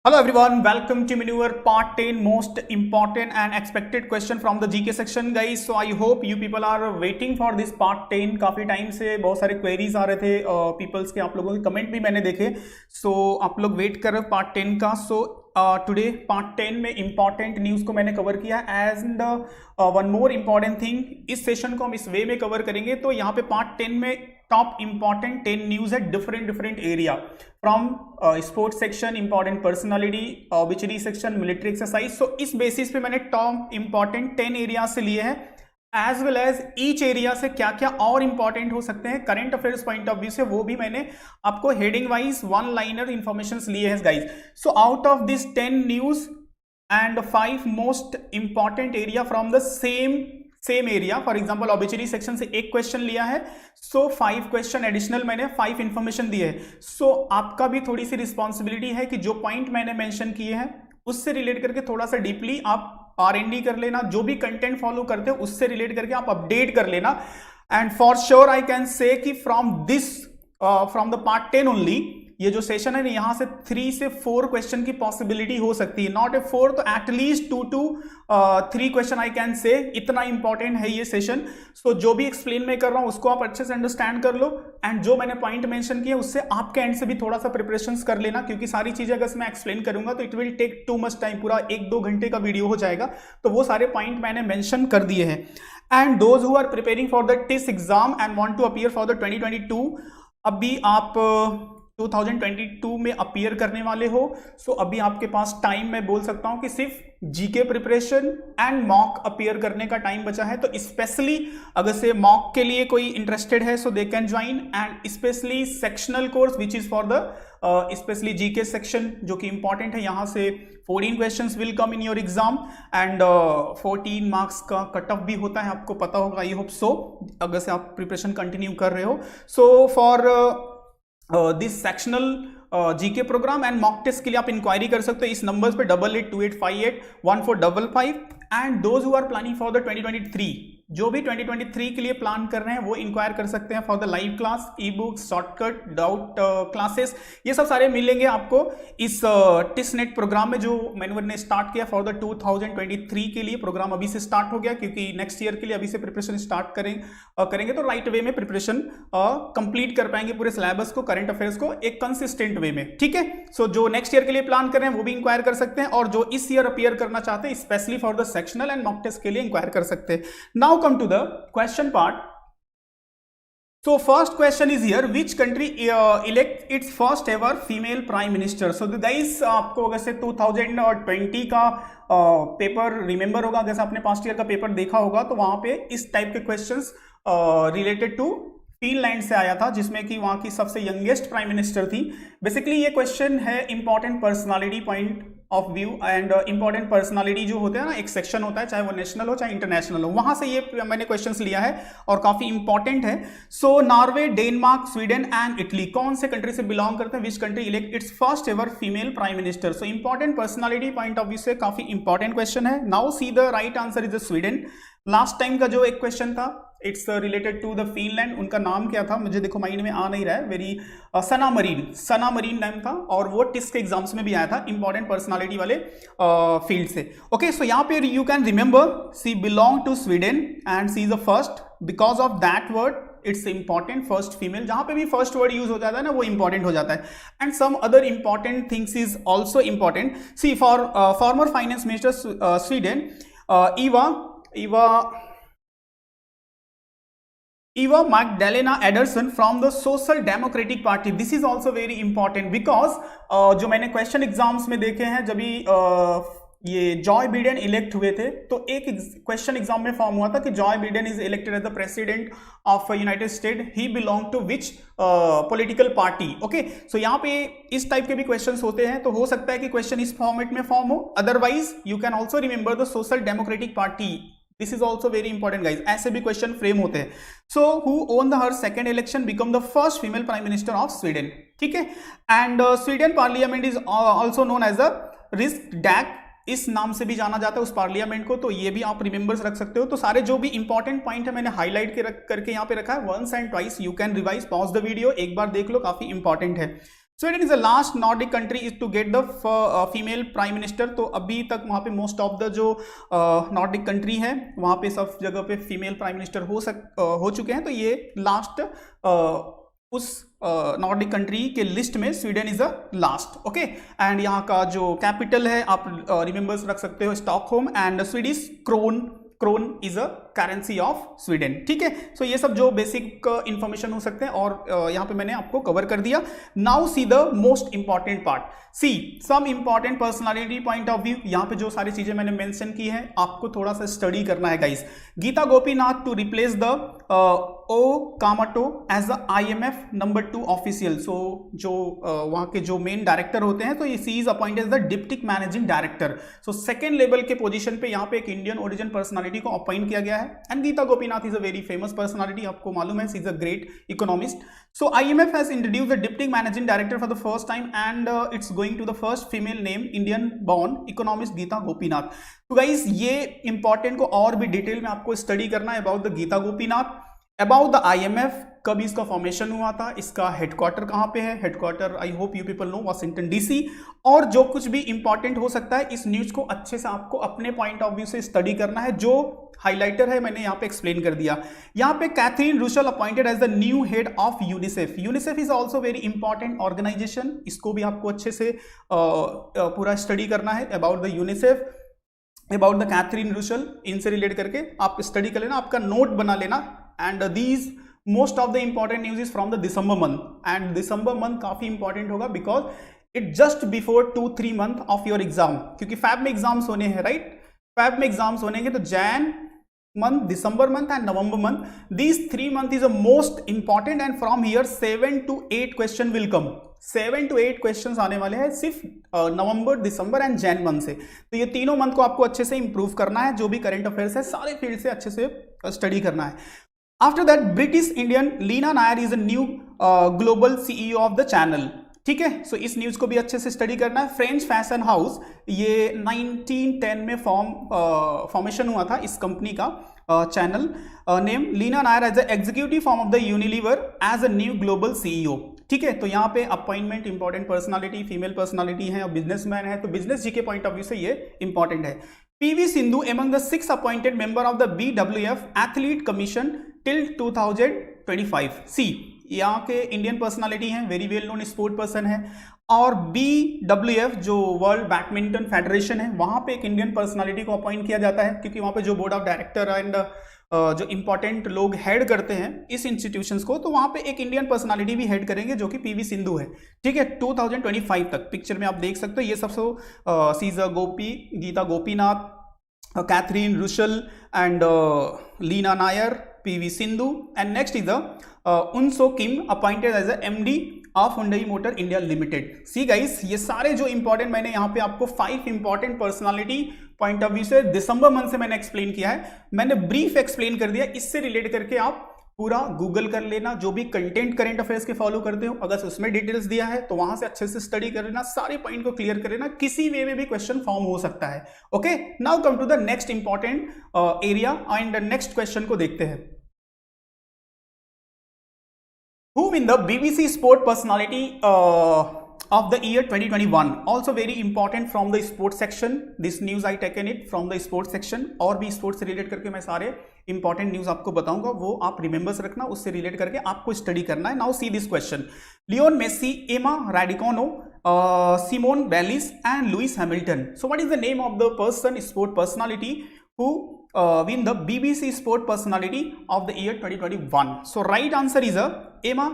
Hello everyone, welcome to Maneuver Part 10 most important and expected question from the GK section guys. So I hope you people are waiting for this Part 10. काफ़ी time से बहुत सारे queries आ रहे थे peoples के, आप लोगों के कमेंट भी मैंने देखे. सो आप लोग वेट कर रहे हो Part 10 का. सो टुडे Part 10 में इंपॉर्टेंट न्यूज़ को मैंने कवर किया and one more important thing, इस सेशन को हम इस वे में कवर करेंगे. तो यहाँ पे Part 10 में टॉप इंपॉर्टेंट 10 न्यूज़ है different area from sports section, important personality, obituary section, military exercise. So इस बेसिस पे मैंने टॉप इंपॉर्टेंट 10 एरिया से लिए हैं as well as each area से क्या क्या और इंपॉर्टेंट हो सकते हैं current affairs point of view से, वो भी मैंने आपको heading wise one liner information लिए हैं guys. So out of this 10 news and 5 most important area from the same area, for example obituary section से एक क्वेश्चन लिया है. सो 5 क्वेश्चन एडिशनल मैंने 5 इंफॉर्मेशन दिए है. सो आपका भी थोड़ी सी रिस्पॉन्सिबिलिटी है कि जो पॉइंट मैंने मेंशन किए हैं उससे रिलेट करके थोड़ा सा डीपली आप R&D कर लेना, जो भी कंटेंट फॉलो करते हो उससे रिलेट करके आप अपडेट कर लेना. And for sure I can say कि फ्रॉम द पार्ट 10 ओनली, ये जो सेशन है यहां से 3 से 4 क्वेश्चन की पॉसिबिलिटी हो सकती है, नॉट ए 4 तो at least 2 to 3 question I can say. इतना इंपॉर्टेंट है ये सेशन. सो जो भी एक्सप्लेन मैं कर रहा हूं उसको आप अच्छे से अंडरस्टैंड कर लो एंड जो मैंने पॉइंट मेंशन किए उससे आपके एंड से भी थोड़ा सा प्रिपरेशंस कर लेना, क्योंकि सारी चीजें अगर मैं एक्सप्लेन करूंगा तो it will take too much time, पूरा 1-2 घंटे का वीडियो हो जाएगा. तो वो सारे पॉइंट मैंने मेंशन कर दिए हैं. And those who are preparing for the TISS exam and want to appear for the 2022, अभी आप 2022 में अपीयर करने वाले हो. सो अभी आपके पास टाइम, मैं बोल सकता हूं कि सिर्फ GK preparation and mock appear करने का टाइम बचा है. तो स्पेशली अगर से मॉक के लिए कोई इंटरेस्टेड है so they can join, and specially sectional course which is for the specially GK section जो कि इंपॉर्टेंट है. यहां से 14 questions will come in your exam and 14 marks का कट ऑफ भी होता है, आपको पता होगा. आई होप सो अगर से आप प्रिपरेशन कंटिन्यू कर रहे हो. So for this sectional GK program and mock test के लिए आप इंक्वायरी कर सकते हो इस नंबर्स पे 8828581455. And those who are planning for the 2023, जो भी 2023 के लिए प्लान कर रहे हैं वो इंक्वायर कर सकते हैं for the live class, e books, shortcut, doubt classes. ये सब सारे मिलेंगे आपको इस टिसनेट प्रोग्राम में जो मैंने ने स्टार्ट किया फॉर द 2023 के लिए. प्रोग्राम अभी से स्टार्ट हो गया क्योंकि नेक्स्ट ईयर के लिए अभी से प्रिपरेशन स्टार्ट करेंगे तो राइट वे में प्रिपरेशन कंप्लीट कर पाएंगे पूरे सिलेबस को, करंट अफेयर्स को एक कंसिस्टेंट वे में. ठीक है. सो जो नेक्स्ट ईयर के लिए प्लान कर रहे हैं वो भी इंक्वायर कर सकते हैं, और जो इस ईयर अपीयर करना चाहते हैं specially for the sectional and mock test के लिए इंक्वायर कर सकते हैं. Now come to the question part. So first question is here, which country elect its first ever female prime minister? So the guys, आपको अगर से 2020 का paper remember होगा, जैसे आपने पास्ट ईयर का पेपर देखा होगा, तो वहां पे इस टाइप के क्वेश्चंस रिलेटेड टू फिनलैंड से आया था, जिसमें कि वहां की सबसे यंगेस्ट प्राइम मिनिस्टर थी. बेसिकली ये क्वेश्चन है important personality point of view and important personality जो होते हैं ना, एक सेक्शन होता है चाहे वो नेशनल हो चाहे इंटरनेशनल हो, वहां से ये मैंने क्वेश्चंस लिया है और काफी इंपॉर्टेंट है. So Norway, Denmark, Sweden and Italy कौन से कंट्री से बिलोंग करते हैं? Which country elect its first ever female prime minister? So important personality point of view से काफी इंपॉर्टेंट क्वेश्चन है. Now see the right answer is Sweden. Last time का जो एक क्वेश्चन था it's related to the Finland, उनका नाम क्या था मुझे देखो माइंड में आ नहीं रहा है, वेरी सना मरीन नाम था, और वो टिस के एग्जाम्स में भी आया था इंपॉर्टेंट पर्सनालिटी वाले फील्ड से. ओके, सो यहाँ पे you can remember she belong to Sweden and she is the first, because of that word it's important, first female. जहां पे भी फर्स्ट वर्ड यूज हो जाता है ना वो इंपॉर्टेंट हो जाता है. And some other important things is also important. See for former finance minister Sweden Eva Magdalena Ederson from the Social Democratic Party. This is also very important because जो मैंने क्वेश्चन एग्जाम्स में देखे हैं, जब भी ये जॉय बिडेन इलेक्ट हुए थे तो एक क्वेश्चन एग्जाम में फॉर्म हुआ था कि Joe Biden is elected as the president of United State, he belong to which political party. Okay, so यहाँ पे इस टाइप के भी क्वेश्चंस होते हैं, तो हो सकता है कि क्वेश्चन इस फॉर्मेट में फॉर्म हो. Otherwise you can also remember the social democratic party. This is also very important guys, ऐसे भी क्वेश्चन फ्रेम होते हैं. So who won the her second election become the first female prime minister of Sweden. ठीक है. And Sweden parliament is also known as the Riksdag, इस नाम से भी जाना जाता है उस पार्लियामेंट को, तो ये भी आप रिमेंबर्स रख सकते हो. तो सारे जो भी इंपॉर्टेंट पॉइंट है मैंने हाईलाइट करके यहाँ पे रखा है once and twice. You can revise, pause the video, एक बार देख लो, काफी इंपॉर्टेंट है. Sweden is the last Nordic country is to get the female prime minister. तो अभी तक वहाँ पे मोस्ट ऑफ द जो नॉर्डिक कंट्री है वहाँ पे सब जगह पे फीमेल प्राइम मिनिस्टर हो चुके हैं। तो ये लास्ट उस नॉर्डिक कंट्री के लिस्ट में Sweden is the last. Okay, and यहाँ का जो कैपिटल है आप रिमेंबर्स रख सकते हो Stockholm, and Swedish krona is a currency of Sweden. ठीक है, सो ये सब जो बेसिक इंफॉर्मेशन हो सकते हैं और यहाँ पे मैंने आपको कवर कर दिया। Now see the most important part, see some important personality point of view. यहाँ पे जो सारी चीजें मैंने मेंशन की है आपको थोड़ा सा स्टडी करना है guys. Gita Gopinath to replace the Okamoto as the IMF number 2 official. So जो वहाँ के जो मेन डायरेक्टर होते हैं, तो ये she is appointed as the deputy managing director. So second level के पोजीशन पे यहाँ पे एक इंडियन ओरिजिन पर्सनालिटी को अपॉइंट किया गया है। And Gita Gopinath is a very famous personality, आपको मालूम है, she is a great economist. So IMF has introduced the Deputy Managing Director for the first time, and it's going to the first female name Indian born economist Geeta Gopinath. तो guys ये important को और भी detail में आपको study करना है about the Geeta Gopinath, about the IMF, कब इसका फॉर्मेशन हुआ था, इसका हेडक्वार्टर कहाँ पे है, headquarter I hope you people know Washington DC, और जो कुछ भी इंपॉर्टेंट हो सकता है इस न्यूज को अच्छे से आपको अपने पॉइंट ऑफ व्यू से स्टडी करना है। जो हाइलाइटर है मैंने यहाँ पे एक्सप्लेन कर दिया। यहाँ पे Catherine Russell appointed as the new head of UNICEF. UNICEF is also very important organisation, इसको भी आपको अच्छे से पूरा स्टडी करना है about the UNICEF, about the Catherine Russell, इनसे रिलेट करके आप स्टडी कर लेना, आपका नोट बना लेना। And these most of the important news is from the December month, and December month काफी इंपॉर्टेंट होगा because it just before 2-3 month of your exam, क्योंकि फैब में एग्जाम्स होने हैं, राइट, फैब में एग्जाम्स होने तो Jain month, December month and November month, these 3 months is the most important, and from here 7 to 8 question will come, 7 to 8 questions आने वाले हैं सिर्फ नवंबर, दिसंबर एंड जैन मंथ से। तो ये तीनों मंथ को आपको अच्छे से इंप्रूव करना है, जो भी करंट अफेयर्स है सारे फील्ड से अच्छे से स्टडी करना है। After that British Indian Leena Nair is a new global CEO of the Chanel. ठीक है, सो इस न्यूज को भी अच्छे से स्टडी करना है। फ्रेंच फैशन हाउस, ये 1910 में फॉर्मेशन हुआ था इस कंपनी का Chanel name. Leena Nair as the executive form of the Unilever as a new global CEO। ठीक है, तो यहाँ पे appointment important personality, female personality है और बिजनेसमैन है, तो बिजनेस जी के पॉइंट ऑफ व्यू से ये इंपॉर्टेंट है। PV Sindhu among the 6 appointed member of the BWF Athlete Commission till 2025। सी यहाँ के इंडियन पर्सनालिटी हैं, very well known sport person है, और BWF जो वर्ल्ड बैडमिंटन फेडरेशन है वहाँ पे एक इंडियन पर्सनालिटी को अपॉइंट किया जाता है, क्योंकि वहाँ पे जो बोर्ड ऑफ डायरेक्टर एंड जो इंपॉर्टेंट लोग हेड करते हैं इस इंस्टीट्यूशंस को, तो वहाँ पे एक इंडियन पर्सनालिटी भी हेड करेंगे जो कि PV सिंधु है। ठीक है, 2025 तक पिक्चर में आप देख सकते हो, ये सब सीजा गोपी, Gita Gopinath, Catherine Russell and Leena Nair, PV Sindhu, and next is Unsoo Kim appointed as a MD of Hyundai Motor India Limited. See guys, ये सारे जो इंपॉर्टेंट मैंने यहाँ पे आपको 5 important personality point of view से दिसंबर मंथ से मैंने एक्सप्लेन किया है, मैंने ब्रीफ एक्सप्लेन कर दिया। इससे रिलेट करके आप पूरा गूगल कर लेना, जो भी कंटेंट करंट अफेयर्स के फॉलो करते हो, अगर उसमें डिटेल्स दिया है तो वहां से अच्छे से स्टडी कर लेना, सारे पॉइंट को क्लियर कर लेना, किसी वे में भी क्वेश्चन फॉर्म हो सकता है। Okay, now come to the next important area and next question को देखते हैं। Who win the BBC Sport Personality of the year 2021? Also very important from the sports section. This news I taken it from the sports section. और भी sports से relate करके मैं सारे important news आपको बताऊंगा, वो आप रिमेंबर्स रखना, उससे रिलेट करके आपको स्टडी करना है। Now see this question, Lionel Messi, Emma Raducanu, Simone Biles and Lewis Hamilton. So what is the name of the person, sport personality who win the BBC Sport Personality of the year 2021? So right answer is Emma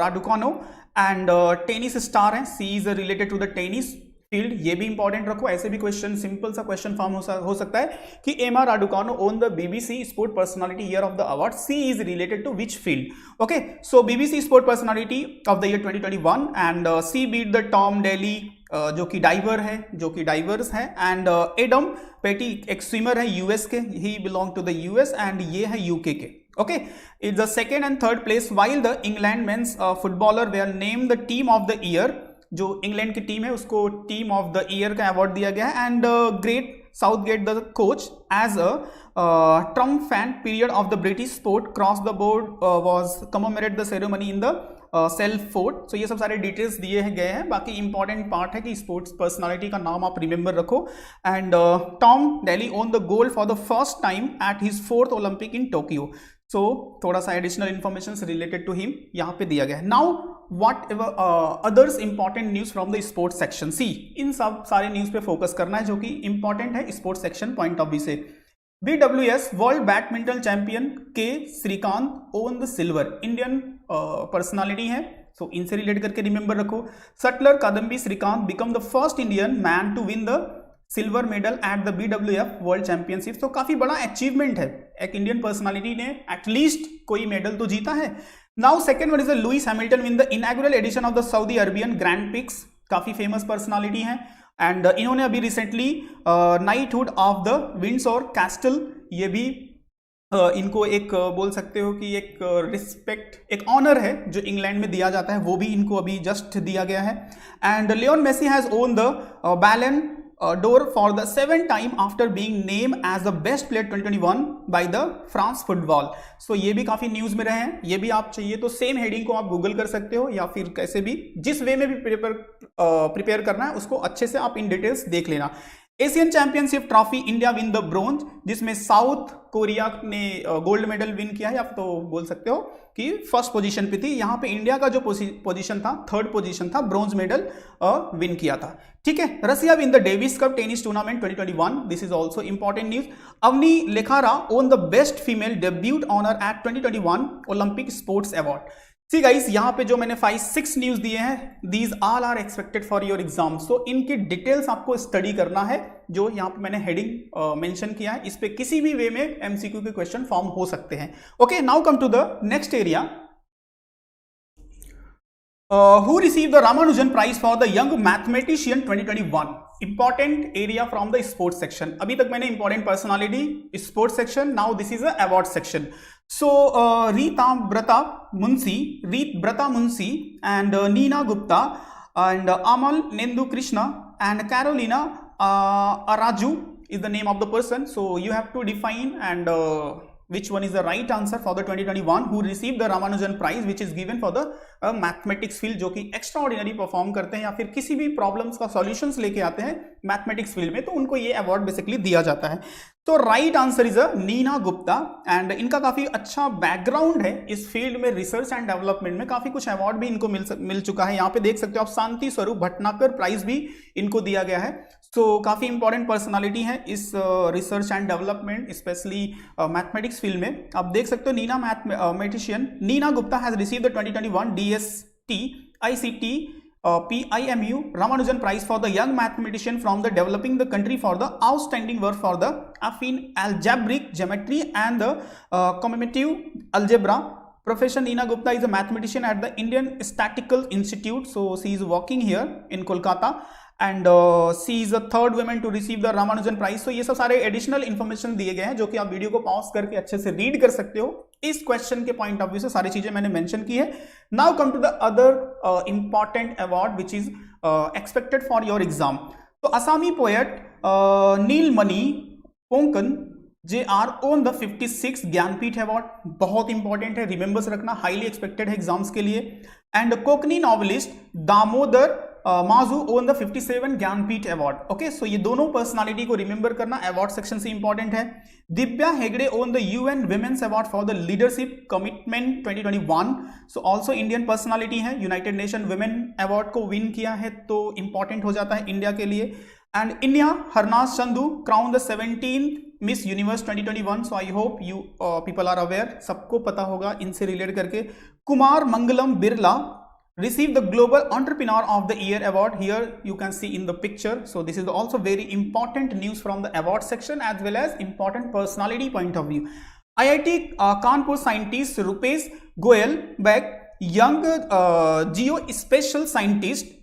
Raducanu, and tennis star है, she is related to the tennis field. ये भी important रखो, ऐसे भी question, simple सा question form हो सकता है कि Emma Raducanu won the BBC sport personality year of the award, she is related to which field? Okay, so BBC sport personality of the year 2021, and she beat the Tom Daley जो कि driver है, जो कि diverse है, and Adam पेटी एक swimmer है US के, he belong to the US, and ये है यूके के। Okay, it's the second and third place, while the England men's footballer they are name the team of the year. जो England की team है उसको team of the year का award दिया गया है, and Gareth Southgate the coach as a triumphant period of the British sport cross the board was commemorate the ceremony in the Salford. So ये सब सारे details दिए गए हैं। बाकी इंपॉर्टेंट पार्ट है कि स्पोर्ट्स पर्सनालिटी का नाम आप रिमेंबर रखो। And Tom Daley won the gold for the first time at his 4th Olympic in Tokyo. So थोड़ा सा additional information related to him यहाँ पे दिया गया है। Now whatever others important news from the sports section. See इन सब सारे न्यूज पे फोकस करना है जो कि इंपॉर्टेंट है sports section point of view से। BWS world badminton champion K Srikanth won the silver. Indian personality है, सो इनसे रिलेट करके रिमेंबर रखो। Shuttler Kidambi Srikanth become the first Indian man to win the silver medal at the BWF world championship. तो काफी बड़ा achievement है, एक इंडियन पर्सनालिटी ने एटलीस्ट कोई मेडल तो जीता है। Now second one is Lewis Hamilton win the इनॉग्रेल addition of the Saudi Arabian grand prix. काफी फेमस पर्सनालिटी है एंड इन्होंने अभी recently knighthood of the Windsor Castle, ये भी इनको एक बोल सकते हो कि एक रिस्पेक्ट, एक ऑनर है जो इंग्लैंड में दिया जाता है, वो भी इनको अभी जस्ट दिया गया है। And Lionel Messi has won the Ballon d'Or for the 7th time after being name as the best player 2021 by the France football. So ये भी काफी न्यूज में रहे हैं। ये भी आप चाहिए तो सेम हेडिंग को आप गूगल कर सकते हो या फिर कैसे भी, जिस वे में भी प्रिपेयर करना है उसको अच्छे से आप इन डिटेल्स देख लेना। Asian championship trophy India win the bronze, जिसमें साउथ कोरिया ने गोल्ड मेडल विन किया है, या तो बोल सकते हो कि फर्स्ट पोजीशन पे थी। यहाँ पे इंडिया का जो पोजीशन था 3rd पोजीशन था, ब्रोंज मेडल विन किया था। ठीक है, Russia win the Davis Cup tennis tournament 2021, this is also important news. Avani Lekhara won the best female debut honour at 2021 Olympic sports award. See guys, यहाँ पे जो मैंने 5-6 न्यूज दिए हैं, these all are expected for your exam. So इनकी details आपको study करना है, जो यहाँ पे मैंने हेडिंग मेंशन किया है। इस पे किसी भी वे में एमसीक्यू के क्वेश्चन फॉर्म हो सकते हैं। Okay, now come to the next area. Who receive the Ramanujan prize for the young mathematician 2021। Important area from the sports section. अभी तक मैंने important personality, sports section, now this is a award section. So Ritabrata Munshi and Neena Gupta and Amal Nendu Krishna and Carolina Araju is the name of the person. So you have to define and which one is the right answer for the 2021 who received the Ramanujan prize which is given for the mathematics field, जो कि extra ordinary perform करते हैं या फिर किसी भी problems का solutions लेके आते हैं मैथमेटिक्स फील्ड में, तो उनको ये अवार्ड बेसिकली दिया जाता है। तो right answer is Neena Gupta and इनका काफी अच्छा बैकग्राउंड है इस फील्ड में, रिसर्च एंड डेवलपमेंट में काफी कुछ अवार्ड भी इनको मिल चुका है। यहाँ पे देख सकते हो आप, शांति स्वरूप भटनागर प्राइज भी इनको दिया गया है। सो काफी इंपॉर्टेंट पर्सनालिटी है इस research and development, specially mathematics field में। आप देख सकते हो Neena mathematician Neena Gupta has received the 2021 DST ICT PIMU Ramanujan Prize for the young mathematician from the developing the country for the outstanding work for the affine algebraic geometry and the commutative algebra. Professor Neena Gupta is a mathematician at the Indian Statistical Institute. So she is working here in Kolkata and she is the 3rd woman to receive the Ramanujan Prize. So ये सब सारे additional information दिए गए हैं जो कि आप video को पॉज करके अच्छे से रीड कर सकते हो। इस क्वेश्चन के पॉइंट ऑफ व्यू से सारी चीजें मैंने मेंशन की है। Now come to the other important award which is expected for your exam. तो Assamese poet Nilmani Phookan JR won the 56 Jnanpith award, बहुत इंपॉर्टेंट है, रिमेंबर्स रखना, हाईली एक्सपेक्टेड है एग्जाम्स के लिए। And Konkani novelist Damodar Mauzo won the 57 Jnanpith award. Okay, so ये दोनों पर्सनालिटी को रिमेंबर करना अवार्ड सेक्शन से इंपॉर्टेंट है। Divya Hegde own the UN women's award for the leadership commitment 2021। So also Indian personality है, यूनाइटेड नेशन वुमेन अवार्ड को विन किया है, तो इंपॉर्टेंट हो जाता है इंडिया के लिए। And India Harnaaz Sandhu crown the 17th miss universe 2021। So I hope you people are aware, सबको पता होगा इनसे रिलेट करके। Kumar Mangalam Birla received the Global Entrepreneur of the Year award. Here you can see in the picture. So this is also very important news from the award section as well as important personality point of view. IIT Kanpur scientist Rupesh Goyal Beg Young Geospatial Scientist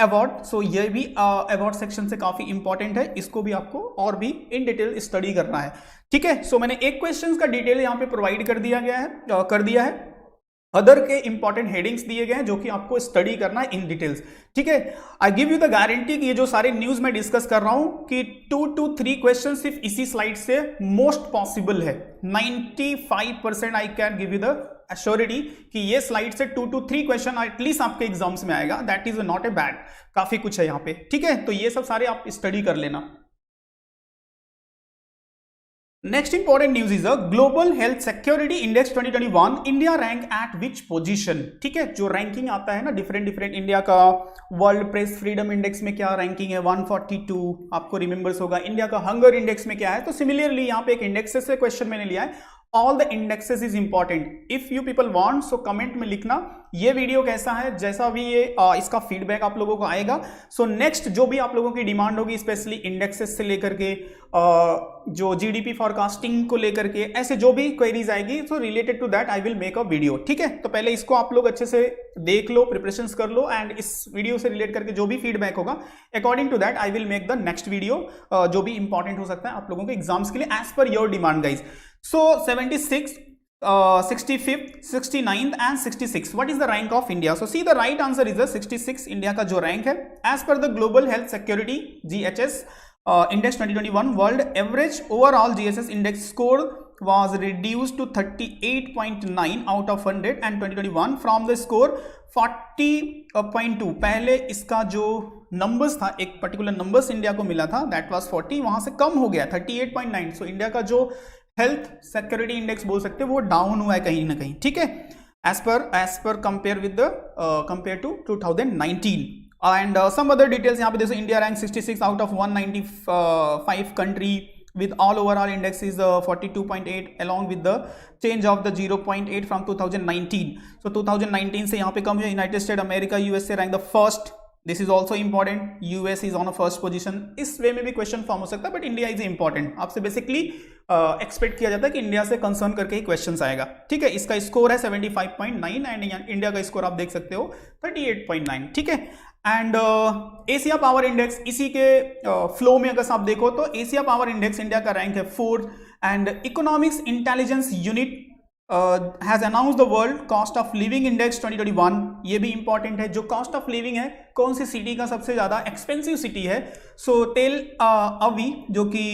award. So ये भी award section से काफी important है, इसको भी आपको और भी इन डिटेल स्टडी करना है। ठीक है, सो मैंने एक क्वेश्चन का डिटेल यहाँ पे प्रोवाइड कर दिया है। अदर के इंपॉर्टेंट हेडिंग्स दिए गए हैं जो कि आपको स्टडी करना है इन डिटेल्स। ठीक है, I give you the guarantee कि ये जो सारे न्यूज में डिस्कस कर रहा हूं कि 2 to 3 क्वेश्चन सिर्फ इसी स्लाइड से मोस्ट पॉसिबल है। 95% I can give you the assurity कि ये स्लाइड से 2 to 3 क्वेश्चन एटलीस्ट आपके एग्जाम्स में आएगा, that is not a bad, काफी कुछ है यहाँ पे, ठीक है। तो ये सब सारे आप स्टडी कर लेना। Next important news is global health security index 2021, India rank eight which position, ठीक है। जो रैंकिंग आता है ना डिफरेंट इंडिया का, वर्ल्ड प्रेस फ्रीडम इंडेक्स में क्या रैंकिंग है 142, आपको रिमेंबर्स होगा। इंडिया का हंगर इंडेक्स में क्या है, तो सिमिलरली यहाँ पे एक इंडेक्सेस से क्वेश्चन मैंने लिया है। All the indexes is important, if you people want so comment में लिखना ये वीडियो कैसा है, जैसा भी ये इसका फीडबैक आप लोगों को आएगा। सो नेक्स्ट जो भी आप लोगों की डिमांड होगी, स्पेशली इंडेक्सेस से लेकर के जो जीडीपी फॉरकास्टिंग को लेकर के, ऐसे जो भी क्वेरीज आएगी so related to that I will make a video, ठीक है। तो पहले इसको आप लोग अच्छे से देख लो, प्रिपरेशंस कर लो, एंड इस वीडियो से रिलेट करके जो भी फीडबैक होगा according to that I will make the next video, जो भी इंपॉर्टेंट हो सकता है आप लोगों के एग्जाम्स के लिए as per your demand guys. So 76, 65th, 69th and 66. What is the rank of India? So see the right answer is the 66 India का जो रैंक है as per the Global Health Security GHS Index 2021 World Average Overall GSS Index score was reduced to 38.9 out of 100 and 2021 from the score 40.2। पहले इसका जो numbers था, एक particular numbers India को मिला था, दैट वाज 40, वहां से कम हो गया 38.9। सो इंडिया का जो हेल्थ सिक्योरिटी इंडेक्स बोल सकते हैं वो डाउन हुआ है कहीं ना कहीं, ठीक है, as per compare with compare to 2019। And some other details यहाँ पे देखो, India rank 66 out of 195 country with all overall index is 42.8 along with the change of the 0.8 from 2019. So 2019 से यहाँ पे कम है। यूनाइटेड स्टेट अमेरिका यूएस से rank the first, this is also important, US is on a first position. इस वे में भी question form हो सकता है, बट इंडिया इज इंपॉर्टेंट, आपसे बेसिकली एक्सपेक्ट किया जाता है कि इंडिया से कंसर्न करके ही क्वेश्चन आएगा, ठीक है। इसका स्कोर है 75.9 एंड इंडिया का स्कोर आप देख सकते हो 38.9, ठीक है। एंड एशिया पावर इंडेक्स, इसी के फ्लो में अगर आप देखो तो एशिया पावर इंडेक्स इंडिया का रैंक है 4th and economics intelligence unit has announced the world cost of living index 2021। ये भी इंपॉर्टेंट है, जो कॉस्ट ऑफ लिविंग है कौन सी सिटी का सबसे ज्यादा एक्सपेंसिव सिटी है। सो तेल अवी जो कि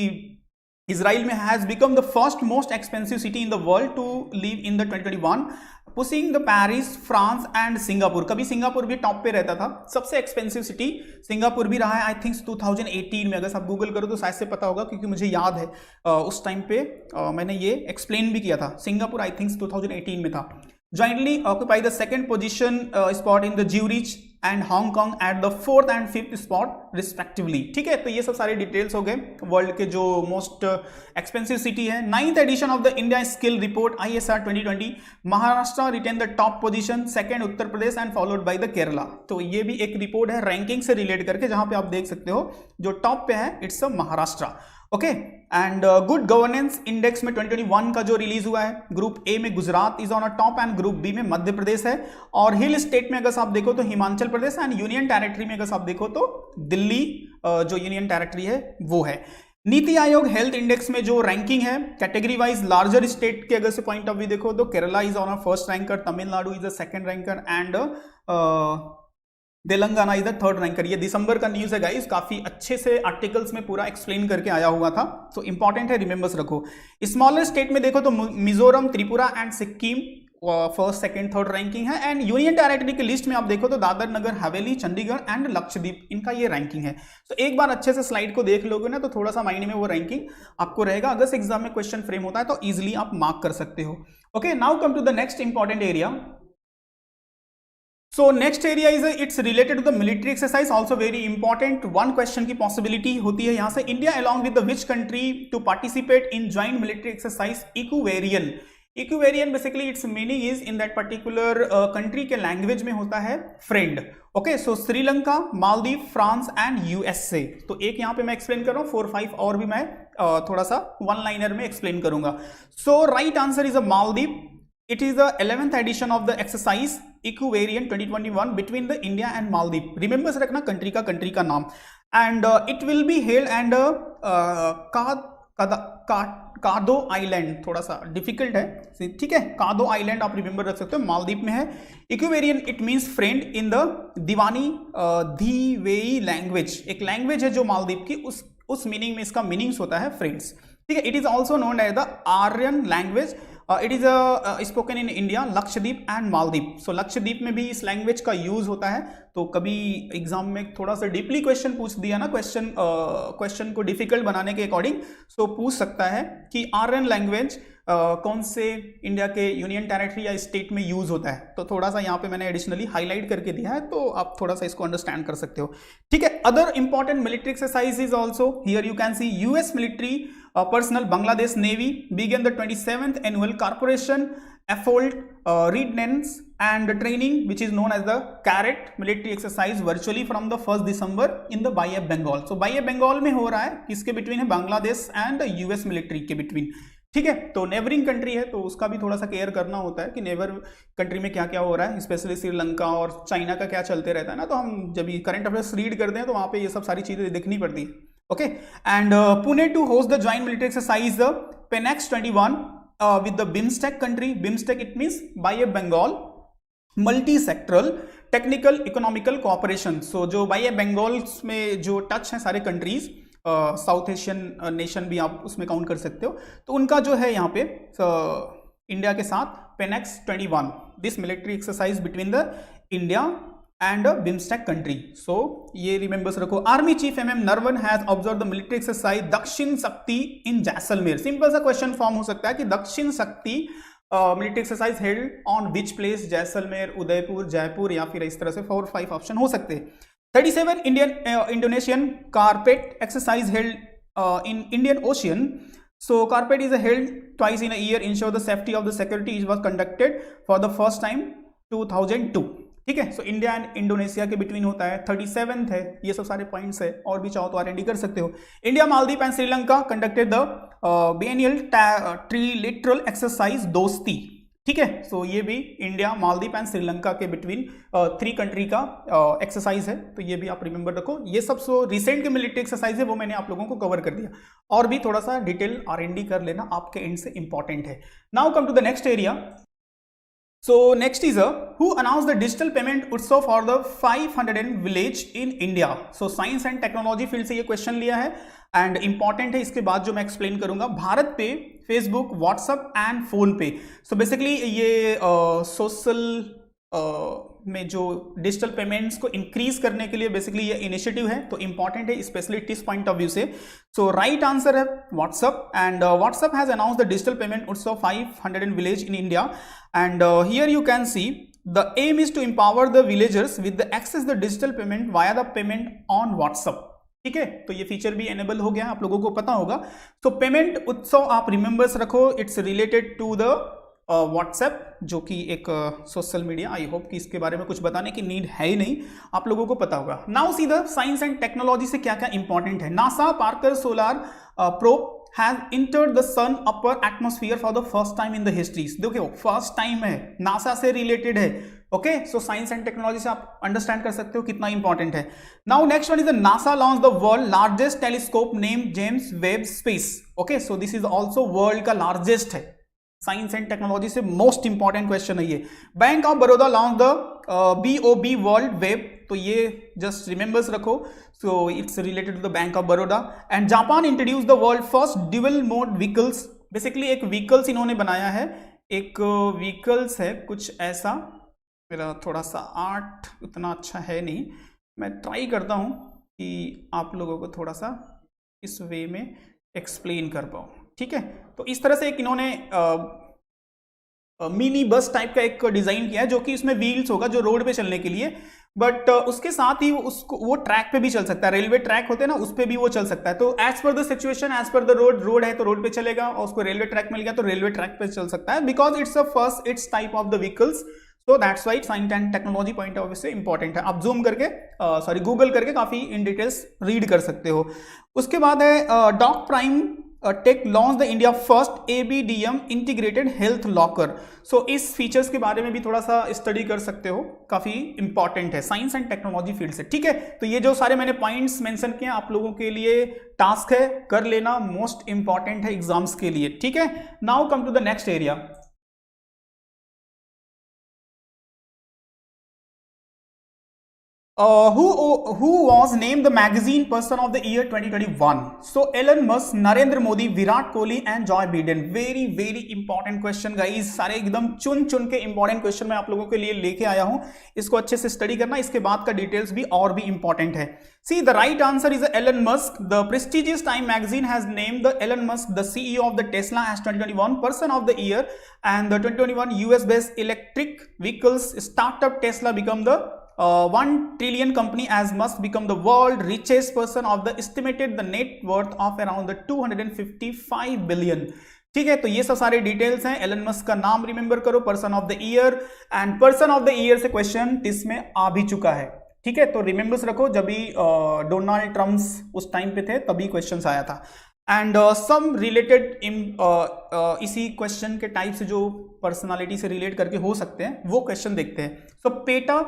इजराइल में has become the first most expensive city in the world to live in the 2021, pushing the Paris, France and Singapore. कभी सिंगापुर भी टॉप पे रहता था, सबसे एक्सपेंसिव सिटी सिंगापुर भी रहा है आई थिंक 2018 में। अगर आप गूगल करो तो शायद से पता होगा, क्योंकि मुझे याद है उस टाइम पे मैंने ये एक्सप्लेन भी किया था। सिंगापुर आई थिंक 2018 में था। Jointly occupy the second position spot in the Zurich and Hong Kong at the 4th and 5th spot respectively, ठीक है। तो ये सब सारे डिटेल्स हो गए वर्ल्ड के जो मोस्ट एक्सपेंसिव सिटी है। 9th edition of the India skill report ISR 2020, Maharashtra retain the top position, second Uttar Pradesh and followed by the Kerala. तो ये भी एक रिपोर्ट है रैंकिंग से रिलेट करके, जहां पे आप देख सकते हो जो टॉप पे है it's a Maharashtra, okay. And good governance index में 2021 का जो रिलीज हुआ है, ग्रुप ए में Gujarat is on a top and group B में मध्य प्रदेश है, और हिल स्टेट में अगर आप देखो तो Himachal Pradesh, and union territory में अगर आप देखो तो दिल्ली जो यूनियन टेरिटरी है वो है। नीति आयोग हेल्थ इंडेक्स में जो रैंकिंग है कैटेगरी वाइज लार्जर स्टेट के अगर से पॉइंट ऑफ व्यू देखो तो Kerala is on a first ranker, Tamil Nadu is the second ranker and Telangana is the third ranker. ये दिसंबर का न्यूज है गाइस, काफी अच्छे से आर्टिकल्स में पूरा एक्सप्लेन करके आया हुआ था, तो इंपॉर्टेंट है, रिमेंबर्स रखो। स्मॉलर स्टेट में देखो तो Mizoram, Tripura and Sikkim first second third ranking है, एंड यूनियन टेरिटरी की लिस्ट में आप देखो तो दादर नगर हवेली, चंडीगढ़ एंड लक्षद्वीप, इनका ये रैंकिंग है। तो एक बार अच्छे से स्लाइड को देख लोगे ना तो थोड़ा सा माइंड में वो रैंकिंग आपको रहेगा, अगर से एग्जाम में क्वेश्चन फ्रेम होता है तो इजिली आप मार्क कर सकते हो। Okay, now come to the next important area. So next area is it's related to the military exercise, also very important। one question की possibility होती है यहाँ से, India along with the which country to participate in joint military exercise Equivarian। Equivarian basically its meaning is in that particular country के language में होता है friend। Okay, so Sri Lanka, Maldives, France and USA. तो एक यहाँ पे मैं एक्सप्लेन कर रहा हूँ, 4-5 और भी मैं थोड़ा सा वन लाइनर में एक्सप्लेन करूंगा। So right answer is a Maldives. It is the 11th edition of the exercise Equivarian 2021 between the India and Maldives। Remember रखना कंट्री का नाम, and it will be held and कादो आइलैंड, थोड़ा सा difficult है, ठीक है। कादो आइलैंड आप रिमेंबर रख सकते हो, मालदीव में है। Ekuverin it means friend in the दीवानी धीवेई लैंग्वेज, एक लैंग्वेज है जो मालदीव की, उस मीनिंग में इसका मीनिंग्स होता है फ्रेंड्स, ठीक है। It is also known as the Aryan language it is spoken in India, Lakshadweep and Maldives. So Lakshadweep में भी इस लैंग्वेज का यूज होता है। तो कभी एग्जाम में थोड़ा सा डीपली क्वेश्चन पूछ दिया ना, क्वेश्चन को डिफिकल्ट बनाने के अकॉर्डिंग, सो पूछ सकता है कि आर्यन लैंग्वेज कौन से इंडिया के यूनियन टेरिटरी या स्टेट में यूज होता है। तो थोड़ा सा यहाँ पे मैंने एडिशनली हाईलाइट करके दिया है, तो आप थोड़ा सा इसको अंडरस्टैंड कर सकते हो। ठीक है, other important military exercise is also here you can C US military personnel Bangladesh Navy began the 27th annual corporation effort readiness and training which is known as the CARET military exercise virtually from the 1st December in the Bay of Bengal। so Bay of Bengal में हो रहा है, किसके between है, Bangladesh and US military के between. ठीक है, तो नेबरिंग कंट्री है, तो उसका भी थोड़ा सा केयर करना होता है कि नेबर कंट्री में क्या क्या हो रहा है, स्पेशली श्रीलंका और चाइना का क्या चलते रहता है ना। तो हम जब करंट अफेयर्स रीड करते हैं तो वहाँ पे ये सब सारी चीजें देखनी पड़ती है। Okay, and Pune to host the joint military exercise the PENEX 21 with the BIMSTEC country। BIMSTEC it means Bay of Bengal multi-sectoral technical economical cooperation। so जो Bay of Bengal में जो टच है सारे कंट्रीज, साउथ एशियन नेशन भी आप उसमें count कर सकते हो, तो उनका जो है यहाँ पे इंडिया के साथ PENEX 21 this military exercise between the India and BIMSTEC country। so ये रिमेंबर्स रखो। Army chief MM Naravane has observe the military exercise Dakshin Shakti in Jaisalmer. Simple सा क्वेश्चन फॉर्म हो सकता है कि Dakshin Shakti military exercise held on which place, Jaisalmer, Udaipur, Jaipur, या फिर इस तरह से 4-5 ऑप्शन हो सकते हैं। 37 Indonesian carpet exercise held in Indian ocean. so carpet is held twice in a year ensure the safety of the security it was conducted for the first time 2002। ठीक है, सो इंडिया एंड इंडोनेशिया के between होता है। 37th है, ये सब सारे points है, और भी चाहो तो आरएनडी कर सकते हो। India, Maldives and Sri Lanka conducted the biennial trilateral exercise Dosti. ठीक है, सो ये भी इंडिया, मालदीव एंड श्रीलंका के बिटवीन 3 कंट्री का एक्सरसाइज है, तो ये भी आप रिमेंबर रखो। ये सब सो रिसेंट के मिलिट्री एक्सरसाइज है, वो मैंने आप लोगों को कवर कर दिया, और भी थोड़ा सा डिटेल आरएनडी कर लेना, आपके एंड से इंपॉर्टेंट है। Now come to the next area. So next is who announced the digital payment उत्सव for the 500 village in India। so science and technology field से ये क्वेश्चन लिया है एंड इंपॉर्टेंट है। इसके बाद जो मैं एक्सप्लेन करूंगा, भारत पे, फेसबुक, व्हाट्सएप एंड फोन पे। सो बेसिकली ये सोशल में जो डिजिटल पेमेंट्स को इंक्रीज करने के लिए बेसिकली ये इनिशिएटिव है, तो इंपॉर्टेंट है स्पेशली इस पॉइंट ऑफ व्यू से। सो राइट आंसर है WhatsApp, and WhatsApp has announce the digital payment Utsav 500 village in India, and here you can see the aim is to empower the villagers with the access the digital payment via the payment on WhatsApp। ठीक है, तो ये feature भी enable हो गया, आप लोगों को पता होगा। तो पेमेंट उत्सव आप रिमेंबर्स रखो, it's related to the WhatsApp, जो कि एक सोशल मीडिया। आई होप कि इसके बारे में कुछ बताने की नीड है ही नहीं, आप लोगों को पता होगा। Now see the science and technology से क्या क्या इंपॉर्टेंट है। NASA Parker solar probe has entered the sun upper atmosphere for the first time in the history। देखो फर्स्ट टाइम है, नासा से रिलेटेड है। Okay, so science and technology से आप अंडरस्टैंड कर सकते हो कितना इंपॉर्टेंट है। Now next one is the NASA launch the world largest telescope name James Webb space. Okay, so this is also world का लार्जेस्ट है। साइंस एंड टेक्नोलॉजी से मोस्ट इंपॉर्टेंट क्वेश्चन है ये। Bank of Baroda launch the BOB world web, तो ये just remembers रखो, so it's related to the bank of Baroda. And Japan introduce the world first dual mode vehicles. Basically एक vehicles इन्होंने बनाया है, एक व्हीकल्स है कुछ ऐसा, मेरा थोड़ा सा आर्ट उतना अच्छा है नहीं, मैं ट्राई करता हूँ कि आप लोगों को थोड़ा सा इस वे में एक्सप्लेन कर पाऊँ। ठीक है, तो इस तरह से एक इन्होंने मिनी बस टाइप का एक डिजाइन किया है, जो कि इसमें व्हील्स होगा जो रोड पे चलने के लिए, बट उसके साथ ही उसको वो ट्रैक पे भी चल सकता है। रेलवे ट्रैक होते हैं ना, उस पे भी वो चल सकता है। तो as per the situation, as per the road है तो रोड पे चलेगा, और उसको रेलवे ट्रैक मिल गया तो रेलवे ट्रैक पे चल सकता है, because it's a first it's type of the vehicles. So that's Y science and technology point of view से इंपॉर्टेंट है। आप जूम करके गूगल करके काफी इन डिटेल्स रीड कर सकते हो। उसके बाद है doc prime tech launch the India first ABDM integrated health locker. So इस फीचर्स के बारे में भी थोड़ा सा स्टडी कर सकते हो, काफी इंपॉर्टेंट है साइंस एंड टेक्नोलॉजी फील्ड से। ठीक है, तो ये जो सारे मैंने पॉइंट्स मेंशन किए आप लोगों के लिए टास्क है, कर लेना, मोस्ट इंपॉर्टेंट है एग्जाम्स के लिए। ठीक है, now come to the next area. Who was named the magazine person of the year 2021? So Elon Musk, Narendra Modi, Virat Kohli and Joy Biden. Very very important question guys, सारे एकदम चुन चुन के इंपॉर्टेंट क्वेश्चन मैं आप लोगों के लिए लेके आया हूं. इसको अच्छे से स्टडी करना, इसके बाद का डिटेल्स भी और भी इंपॉर्टेंट है. See, the right answer is Elon Musk. The prestigious Time magazine has named the Elon Musk the CEO of the Tesla as 2021 Person of the Year, and the 2021 US-based electric vehicles startup Tesla become the 1 trillion company, as Musk become the world richest person of the estimated the net worth of around the 255 billion. ठीक है, तो ये सब सारे details हैं. Elon Musk का नाम remember करो, person of the year, and person of the year से क्वेश्चन इसमें आ भी चुका है. ठीक है, तो रिमेंबर्स रखो, जब भी डोनाल्ड ट्रम्प उस टाइम पे थे तभी क्वेश्चन आया था. एंड सम रिलेटेड इसी क्वेश्चन के टाइप से जो पर्सनालिटी से रिलेट करके हो सकते हैं वो क्वेश्चन देखते हैं. So PETA,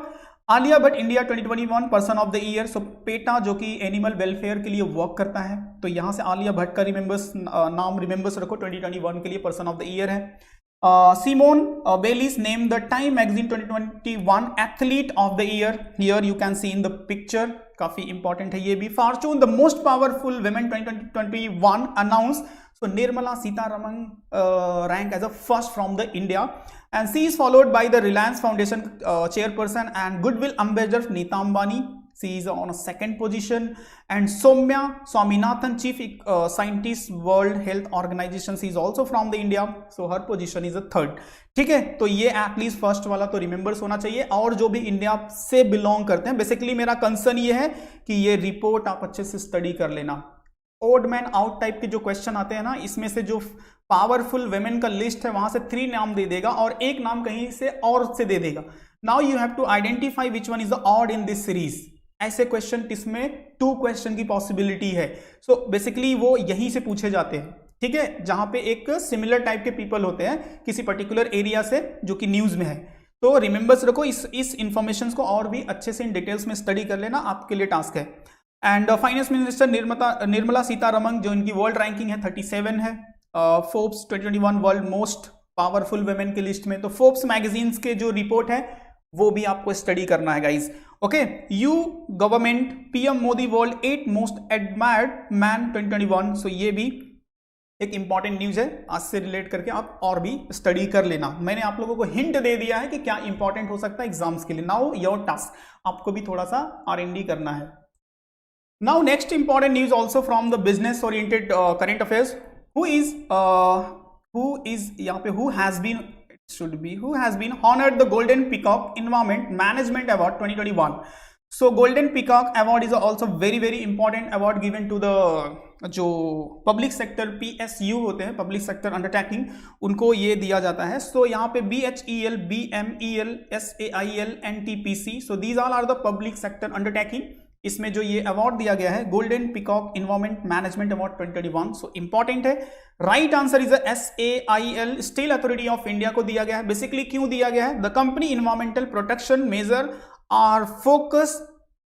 Alia Bhatt India 2021 person of the year. So PETA जो कि एनिमल वेलफेयर के लिए वर्क करता है, तो यहां से आलिया भट्ट का नाम रिमेंबर्स रखो, 2021 के लिए पर्सन ऑफ द ईयर है. Simone Biles named the Time Magazine 2021 Athlete of the Year. Here you can see in the picture. काफी इंपॉर्टेंट है ये भी. Fortune the most powerful women 2021 announced. So Nirmala Sitharaman ranked as a first from the India, and she is followed by the Reliance Foundation chairperson and Goodwill ambassador Neeta Ambani. She is on a second position, and Soumya Swaminathan, chief scientist, World Health Organization. She is also from the India, so her position is a third. ठीक है, तो ये at least first वाला तो remembers होना चाहिए. और जो भी इंडिया से बिलोंग करते हैं, बेसिकली मेरा कंसर्न ये है कि ये रिपोर्ट आप अच्छे से स्टडी कर लेना. ओड मैन आउट टाइप के जो क्वेश्चन आते हैं ना, इसमें से जो पावरफुल वेमेन का लिस्ट है वहां से 3 नाम दे देगा और एक नाम कहीं से और से दे देगा. Now you have to identify which one is the odd in this series. ऐसे क्वेश्चन इसमें 2 क्वेश्चन की पॉसिबिलिटी है. सो बेसिकली वो यहीं से पूछे जाते हैं. ठीक है, जहां पे एक सिमिलर टाइप के पीपल होते हैं किसी पर्टिकुलर एरिया से जो कि न्यूज में है. तो रिमेंबर्स रखो, इस इंफॉर्मेशन को और भी अच्छे से इन डिटेल्स में स्टडी कर लेना, आपके लिए टास्क है. And finance minister Nirmala Sitharaman, जो इनकी वर्ल्ड रैंकिंग है 37 है. Forbes 2021 world most powerful women की लिस्ट में. तो फोर्ब्स मैगजीन्स के जो रिपोर्ट है वो भी आपको स्टडी करना है guys. Okay, you government PM Modi world 8 most admired man 2021. सो ये भी एक इंपॉर्टेंट न्यूज है, आज से रिलेट करके आप और भी स्टडी कर लेना. मैंने आप लोगों को हिंट दे दिया है कि क्या इंपॉर्टेंट हो सकता है एग्जाम्स के लिए. नाउ योर टास्क, आपको भी थोड़ा सा R&D करना है. Now next important news also from the business oriented current affairs. Who has been honored the Golden Peacock Environment Management Award 2021. So Golden Peacock Award is also very important award given to the जो public sector PSU होते हैं, public sector undertaking, उनको ये दिया जाता है. सो यहाँ पे BHEL, BMEL, SAIL, NTPC, so these all are the public sector undertaking. इसमें जो ये अवार्ड दिया गया है golden peacock environment management award 2021, so important है. Right answer is SAIL, steel authority of India को दिया गया है. बेसिकली क्यों दिया गया है? The company environmental protection measure are focus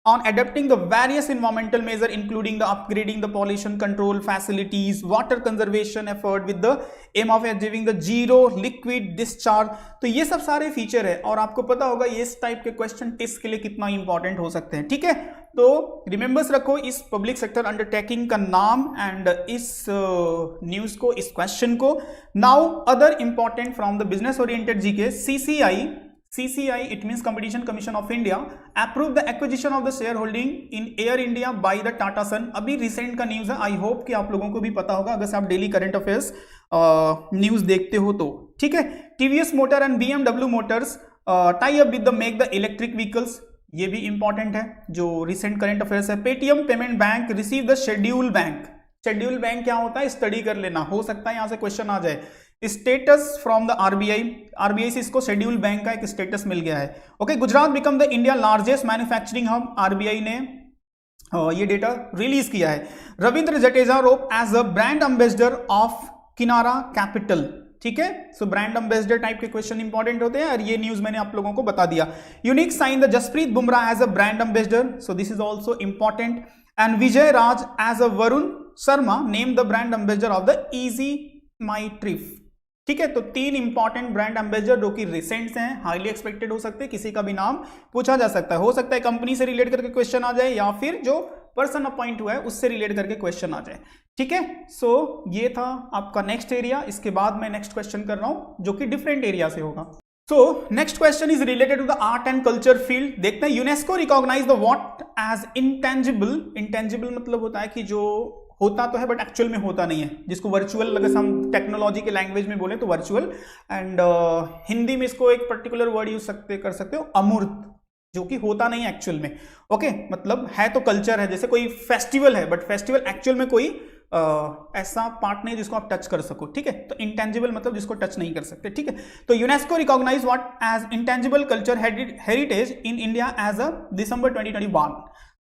on adopting the various environmental measures including the upgrading the pollution control facilities, water conservation effort with the aim of achieving the zero liquid discharge. तो ये सब सारे feature है और आपको पता होगा ये इस टाइप के क्वेश्चन टेस्ट के लिए कितना इंपॉर्टेंट हो सकते हैं. ठीक है, तो रिमेंबर्स रखो इस पब्लिक सेक्टर अंडरटेकिंग का नाम एंड इस न्यूज को, इस क्वेश्चन को. Now other important from the business oriented GK. CCI, it means Competition Commission of India, approved the acquisition of the shareholding in Air India by the Tata Son. अभी recent का news है, I hope कि आप लोगों को भी पता होगा अगर आप डेली करंट अफेयर्स न्यूज देखते हो तो. ठीक है, TVS motor and BMW Motors tie up with the make the electric vehicles. ये भी इंपॉर्टेंट है जो रिसेंट करंट अफेयर्स है. Paytm payment bank receive the schedule bank. Schedule bank क्या होता है, स्टडी कर लेना, हो सकता है यहां से क्वेश्चन आ जाए. स्टेटस फ्रॉम द आरबीआई से इसको शेड्यूल बैंक का एक स्टेटस मिल गया है. Okay, Gujarat become the India largest manufacturing hub. RBI ने ये डेटा रिलीज किया है. Ravindra Jadeja rope as a brand ambassador of Kinara Capital. ठीक है, सो ब्रांड एम्बेसडर टाइप के क्वेश्चन इंपॉर्टेंट होते हैं और ये न्यूज मैंने आप लोगों को बता दिया. Unique sign the Jasprit Bumrah as a brand ambassador, so this is also important. And Vijay Raaz as a Varun Sharma name the brand ambassador of the easy my trip. ठीक है, तो 3 इंपॉर्टेंट ब्रांड एम्बेसडर जो कि रिसेंट हैं, हाईली एक्सपेक्टेड हो सकते हैं, किसी का भी नाम पूछा जा सकता है। हो सकता है कंपनी से रिलेट करके क्वेश्चन आ जाए या फिर जो पर्सन अपॉइंट हुआ है उससे रिलेट करके क्वेश्चन आ जाए। ठीक है, सो ये था आपका नेक्स्ट एरिया। इसके बाद मैं नेक्स्ट क्वेश्चन कर रहा हूं जो कि डिफरेंट एरिया से होगा। So next question is related to the art and culture field. देखते हैं, UNESCO recognize the what as intangible. Intangible मतलब होता है कि जो होता तो है बट एक्चुअल में होता नहीं है, जिसको वर्चुअल, अगर हम टेक्नोलॉजी के लैंग्वेज में बोले तो वर्चुअल, एंड हिंदी में इसको एक पर्टिकुलर वर्ड यूज कर सकते हो, अमूर्त, जो कि होता नहीं है एक्चुअल में। ओके, मतलब है तो कल्चर है, जैसे कोई फेस्टिवल है बट फेस्टिवल एक्चुअल में कोई ऐसा पार्ट नहीं जिसको आप टच कर सको। ठीक है, तो इंटेंजिबल मतलब जिसको टच नहीं कर सकते। ठीक है, तो UNESCO recognise what as intangible culture heritage in India as a December 2021।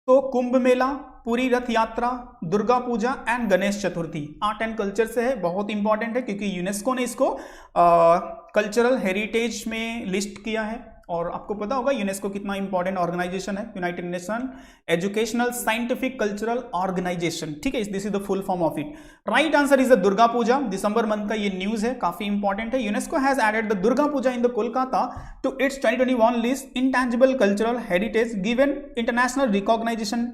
तो Kumbh Mela, Puri Rath Yatra, Durga Puja and Ganesh Chaturthi art and culture से है, बहुत इंपॉर्टेंट है क्योंकि यूनेस्को ने इसको कल्चरल हेरिटेज में लिस्ट किया है। और आपको पता होगा यूनेस्को कितना इंपॉर्टेंट ऑर्गेनाइजेशन है, United Nation educational scientific cultural organization. ठीक है, this is the full form of it. Right answer is the Durga Puja. December month का ये न्यूज है, काफी इंपॉर्टेंट है। UNESCO has added the Durga Puja in the Kolkata to its 2021 list intangible cultural heritage, given international recognization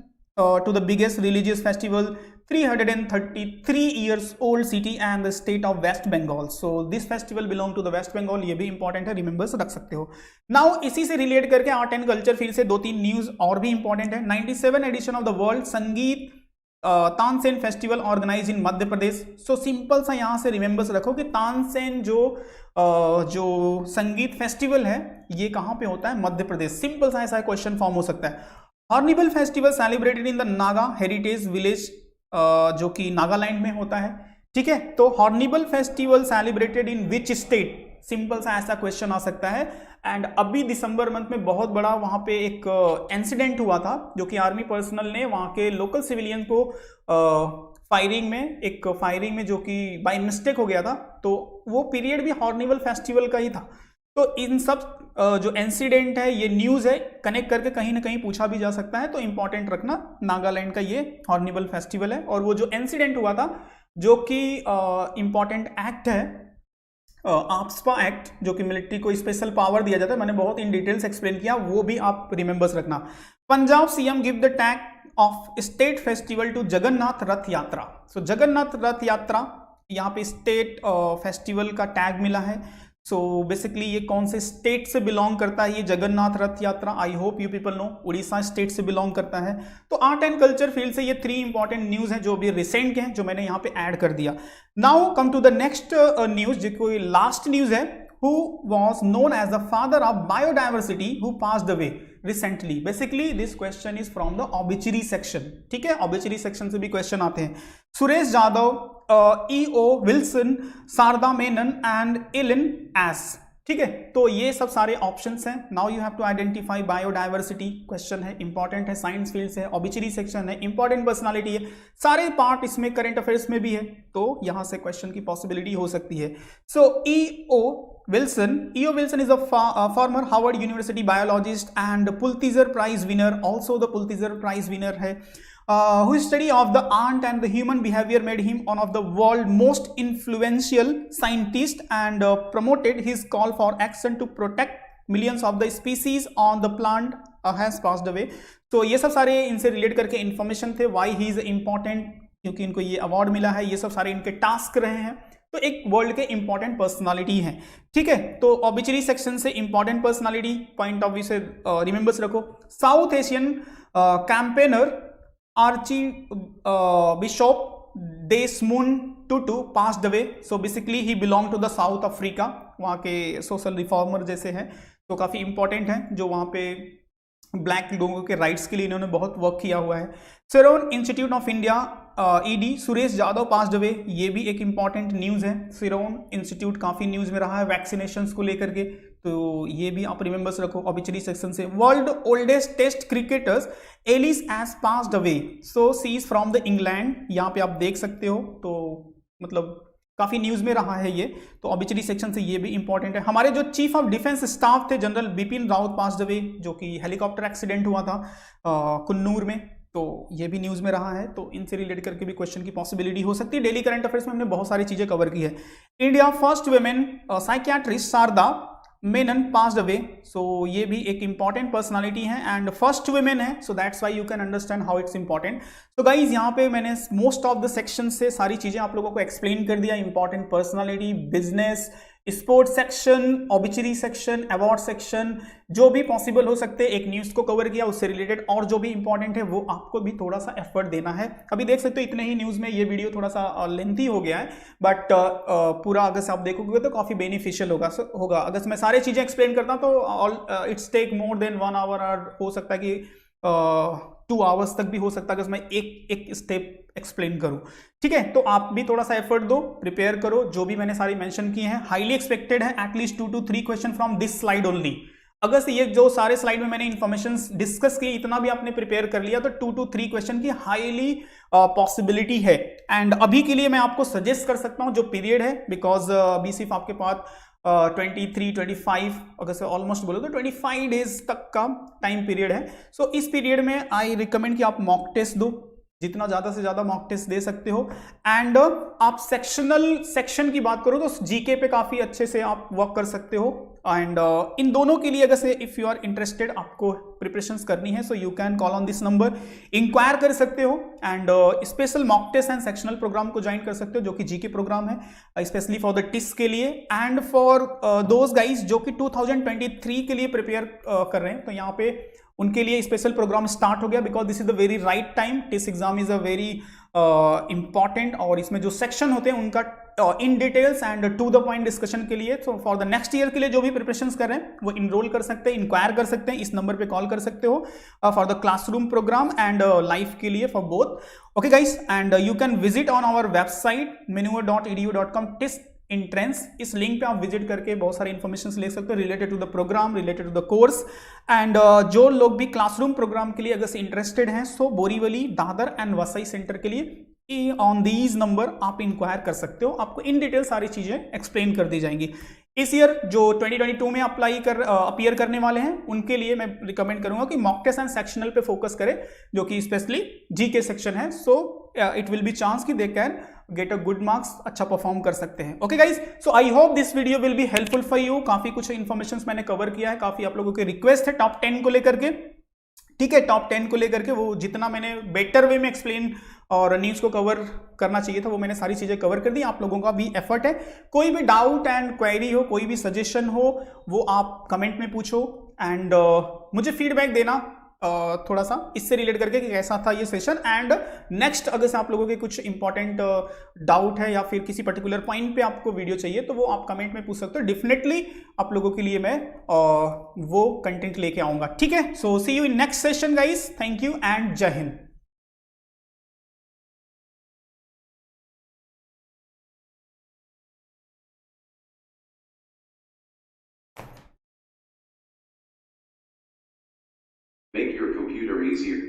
to the biggest religious festival, 333 years old city and the state of West Bengal. So this festival belong to the West Bengal. ये भी important है, remembers रख सकते हो। Now इसी से relate करके art and culture field से 2-3 न्यूज और भी इंपॉर्टेंट है। 97 एडिशन ऑफ द वर्ल्ड संगीत तानसेन फेस्टिवल ऑर्गेनाइज इन मध्य प्रदेश। सो सिंपल सा यहाँ से रिमेंबर्स रखो कि तानसेन जो संगीत फेस्टिवल है ये कहाँ पे होता है, मध्य प्रदेश। सिंपल सा ऐसा क्वेश्चन फॉर्म हो सकता है। Hornbill festival celebrated in the Naga heritage village, जो कि नागालैंड में होता है। ठीक है, तो Hornbill festival celebrated in which state, simple सा ऐसा क्वेश्चन आ सकता है। एंड अभी दिसंबर मंथ में बहुत बड़ा वहां पे एक इंसिडेंट हुआ था, जो कि आर्मी पर्सनल ने वहां के लोकल सिविलियन को फायरिंग में जो कि बाय मिस्टेक हो गया था, तो वो पीरियड भी हॉर्निबल फेस्टिवल का ही था। तो इन सब जो इंसिडेंट है, ये न्यूज है, कनेक्ट करके कहीं ना कहीं पूछा भी जा सकता है, तो इंपॉर्टेंट रखना। नागालैंड का ये हॉर्निबल फेस्टिवल है, और वो जो इंसिडेंट हुआ था जो कि इंपॉर्टेंट एक्ट है, आप्सपा एक्ट, जो कि मिलिट्री को स्पेशल पावर दिया जाता है, मैंने बहुत इन डिटेल्स एक्सप्लेन किया, वो भी आप रिमेंबर्स रखना। Punjab CM give the tag of state festival to Jagannath Rath Yatra. सो जगन्नाथ रथ यात्रा यहाँ पे स्टेट फेस्टिवल का टैग मिला है। सो बेसिकली ये कौन से स्टेट से बिलोंग करता है ये जगन्नाथ रथ यात्रा? आई hope you people know, Orissa state से बिलोंग करता है। तो आर्ट एंड कल्चर फील्ड से ये 3 इंपॉर्टेंट न्यूज हैं जो भी रिसेंट के हैं, जो मैंने यहाँ पे ऐड कर दिया। Now come to the next news, जो कोई लास्ट न्यूज है। Who was known as the father of biodiversity who passed away recently? Basically this question is from the obituary section. ठीक है, obituary section से भी question आते हैं। Suresh Yadav, E.O. Wilson, Sharada Menon and Alan S. ठीक है, तो ये सब सारे ऑप्शंस हैं। Now you have to identify biodiversity, question है, इंपॉर्टेंट है, साइंस फील्ड से, ऑबिचरी सेक्शन है, इंपॉर्टेंट पर्सनालिटी है, सारे पार्ट इसमें करंट अफेयर्स में भी है, तो यहां से क्वेश्चन की पॉसिबिलिटी हो सकती है। सो E.O. Wilson is a former Harvard University biologist and Pulitzer Prize winner, also the Pulitzer Prize winner है, whose study of the ant and the human behavior made him one of the world's most influential scientists and promoted his call for action to protect millions of the species on the plant has passed away. तो ये सब सारे इनसे relate करके information थे, why he is important, क्योंकि इनको ये अवार्ड मिला है, ये सब सारे इनके टास्क रहे हैं, तो एक वर्ल्ड के इंपॉर्टेंट पर्सनालिटी हैं। ठीक है, तो ऑबिचरी सेक्शन से important personality point of view से रिमेंबर्स रखो। South Asian campaigner archbishop Desmond Tutu passed away. So basically he belong to the South Africa, वहाँ के सोशल रिफॉर्मर जैसे हैं, तो काफ़ी इंपॉर्टेंट हैं, जो वहाँ पे ब्लैक लोगों के राइट्स के लिए इन्होंने बहुत वर्क किया हुआ है। Serum institute of India ED Suresh Yadav passed away, ये भी एक इंपॉर्टेंट न्यूज़ है। सीरम इंस्टीट्यूट काफ़ी न्यूज़ में रहा है वैक्सीनेशंस को लेकर के, तो ये भी आप रिमेंबर्स रखो ऑबिचरी सेक्शन से। World oldest test cricketers Alice as passed away, so she is from the England, यहाँ पे आप देख सकते हो, तो मतलब काफ़ी न्यूज़ में रहा है ये, तो ऑबिचरी सेक्शन से ये भी इंपॉर्टेंट है। हमारे जो चीफ ऑफ डिफेंस स्टाफ थे general Bipin Rawat passed away, जो कि हेलीकॉप्टर एक्सीडेंट हुआ था कुन्नूर में, तो ये भी न्यूज़ में रहा है, तो इनसे रिलेट करके भी क्वेश्चन की पॉसिबिलिटी हो सकती है। डेली करंट अफेयर्स में हमने बहुत सारी चीज़ें कवर की है। India first women psychiatrist Sharda Menon passed away, so ये भी एक इंपॉर्टेंट पर्सनालिटी है एंड फर्स्ट वुमेन है, so that's why you can understand how it's important. तो गाइज यहाँ पे मैंने मोस्ट ऑफ द सेक्शन से सारी चीजें आप लोगों को एक्सप्लेन कर दिया। Important personality, business, sports section, ऑबिचरी section, award section, जो भी पॉसिबल हो सकते हैं, एक न्यूज को कवर किया, उससे रिलेटेड और जो भी इंपॉर्टेंट है वो आपको भी थोड़ा सा एफर्ट देना है। अभी देख सकते हो इतने ही न्यूज में ये वीडियो थोड़ा सा लेंथी हो गया है, बट पूरा अगर से आप देखोगे तो काफी बेनिफिशियल होगा। अगर मैं सारी चीजें एक्सप्लेन करता तो it's take more than 1 hour, और हो सकता है कि 2 आवर्स तक भी हो सकता है अगर मैं एक स्टेप एक्सप्लेन करूं। ठीक है, तो आप भी थोड़ा सा एफर्ट दो, प्रिपेयर करो। जो भी मैंने सारी मेंशन की हैं हाईली एक्सपेक्टेड है, at least 2 to 3 question from this slide only. अगर से ये जो सारे स्लाइड में मैंने इंफॉर्मेशन डिस्कस की, इतना भी आपने प्रिपेयर कर लिया तो 2 to 3 क्वेश्चन की हाईली पॉसिबिलिटी है। एंड अभी के लिए मैं आपको सजेस्ट कर सकता हूं जो पीरियड है, बिकॉज अभी सिर्फ आपके पास 23-25 अगर से ऑलमोस्ट बोलो तो 25 डेज तक का टाइम पीरियड है। सो इस पीरियड में आई रिकमेंड कि आप मॉक टेस्ट दो, जितना ज्यादा से ज्यादा मॉक टेस्ट दे सकते हो। एंड आप सेक्शन की बात करो तो जीके पे काफी अच्छे से आप वर्क कर सकते हो। एंड इन दोनों के लिए अगर से इफ यू आर इंटरेस्टेड, आपको प्रिपरेशंस करनी है, so you can call on this number, inquire कर सकते हो। And special mock test and sectional program को ज्वाइन कर सकते हो, जो कि जीके प्रोग्राम है स्पेशली फॉर द टिस्ट के लिए। एंड फॉर दोज गाइज जो कि 2023 के लिए प्रिपेयर कर रहे हैं, तो यहाँ पे उनके लिए स्पेशल प्रोग्राम स्टार्ट हो गया, because this is the very right time. TISS exam is a very important, और इसमें जो सेक्शन होते हैं उनका in details and to the point discussion के लिए, so for the next year के लिए जो भी प्रिपरेशंस कर रहे हैं वो इनरोल कर सकते हैं, इंक्वायर कर सकते हैं, इस नंबर पे कॉल कर सकते हो for the classroom program and life के लिए for both. Okay guys, and you can visit on our website manure.edu.com TISS entrance. इस लिंक पे आप विजिट करके बहुत सारी इंफॉर्मेशन ले सकते हो related to the program, related to the course. And जो लोग भी क्लासरूम प्रोग्राम के लिए अगर से इंटरेस्टेड हैं, सो बोरीवली, दादर एंड वसई सेंटर के लिए ऑन दीज नंबर आप इंक्वायर कर सकते हो। आपको इन डिटेल सारी चीजें एक्सप्लेन कर दी जाएंगी। इस ईयर जो 2022 में अपीयर करने वाले हैं, उनके लिए मैं रिकमेंड करूंगा कि मॉक टेस्ट एंड सेक्शनल पे फोकस करें, जो कि स्पेशली जीके सेक्शन है। So it will be chance कि they can get a good marks, अच्छा परफॉर्म कर सकते हैं। Okay guys, so I hope this video will be helpful for you. काफी कुछ इन्फॉर्मेशन मैंने कवर किया है, काफी आप लोगों के रिक्वेस्ट है टॉप 10 को लेकर के। ठीक है, टॉप 10 को लेकर के वो जितना मैंने बेटर वे में एक्सप्लेन और न्यूज को कवर करना चाहिए था, वो मैंने सारी चीजें कवर कर दी। आप लोगों का भी एफर्ट है। कोई भी डाउट एंड क्वेरी हो, कोई भी सजेशन हो, वो आप कमेंट में पूछो एंड मुझे फीडबैक देना थोड़ा सा इससे रिलेट करके कि कैसा था ये सेशन। एंड नेक्स्ट अगर से आप लोगों के कुछ इंपॉर्टेंट डाउट है या फिर किसी पर्टिकुलर पॉइंट पे आपको वीडियो चाहिए, तो वो आप कमेंट में पूछ सकते हो। डेफिनेटली आप लोगों के लिए मैं वो कंटेंट लेके आऊंगा। ठीक है, so see you in next session guys. Thank you and जय हिंद। Make your computer easier.